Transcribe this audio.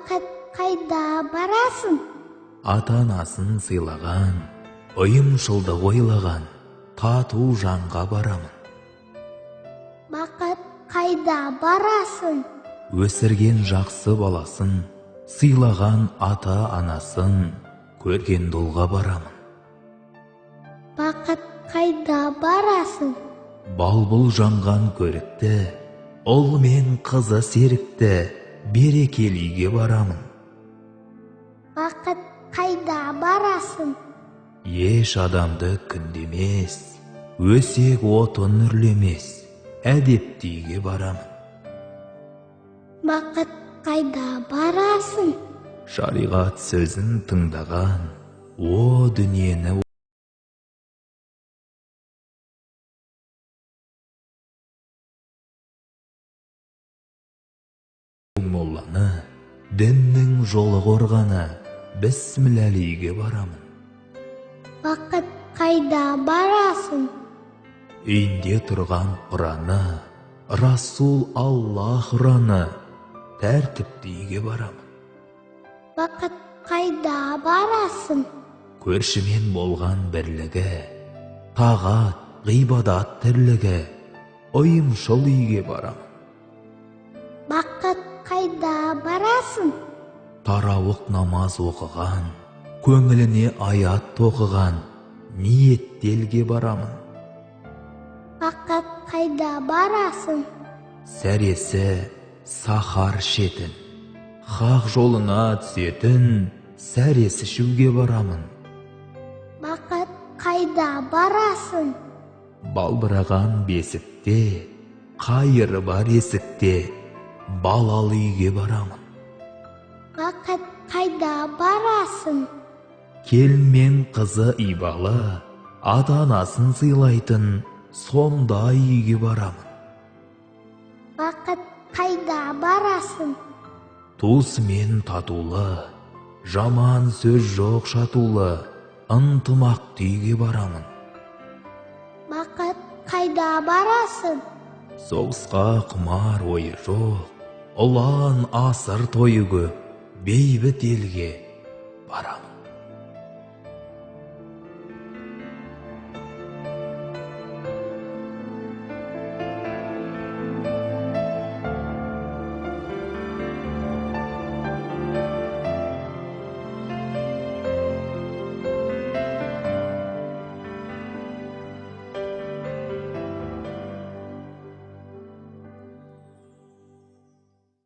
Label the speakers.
Speaker 1: Бақыт, қайда барасың?
Speaker 2: Ата-анасын сыйлаған, ұйымшылдық ойлаған, тату жанға барамын.
Speaker 1: Бақыт, қайда барасың?
Speaker 2: Өсірген жақсы баласын, сыйлаған ата-анасын, көрген долға барамын.
Speaker 1: Бақыт, қайда барасың?
Speaker 2: Балбұл жанған көрікті, ұл мен қызы серікті, берекелі үйге барамын.
Speaker 1: Бақыт, қайда барасың?
Speaker 2: Еш адамды күндемес, өсек отын үрлемес, әдепті үйге барамын.
Speaker 1: Бақыт, қайда барасың?
Speaker 2: Шариғат сөзін тыңдаған, о дүниені молланы, діннің жолы қорғаны, бісмілләлиге барамын.
Speaker 1: Бақыт, қайда барасың?
Speaker 2: Үйінде тұрған Құраны, Расул Аллах ұраны, тәртіпті үйге барамын.
Speaker 1: Бақыт, қайда барасың?
Speaker 2: Көршімен болған бірлігі, тағат, ғибадат тірлігі, ұйымшыл үйге барамын.
Speaker 1: Бақыт, қайда барасың?
Speaker 2: Тарауық намаз оқыған, көңіліне аят тоқыған, ниеттелге барамын.
Speaker 1: Бақыт, қайда барасың?
Speaker 2: Сәресі сахар шетін, хақ жолына түсетін, сәресі ішуге барамын.
Speaker 1: Бақыт, қайда барасың?
Speaker 2: Балбыраған бесікте, қайыры бар есікте, балалы үйге барамын.
Speaker 1: Бақыт, қайда барасың?
Speaker 2: Келін мен қызы ибалы, ата-анасын сыйлайтын, сондай үйге барамын.
Speaker 1: Бақыт, қайда барасың?
Speaker 2: Туысымен татулы, жаман сөз жоқ шатулы, ынтымақты үйге барамын.
Speaker 1: Бақыт, қайда барасың?
Speaker 2: Соғысқа құмар ойы жоқ, ұлан асыр тойы көп, бейбіт елге барамын.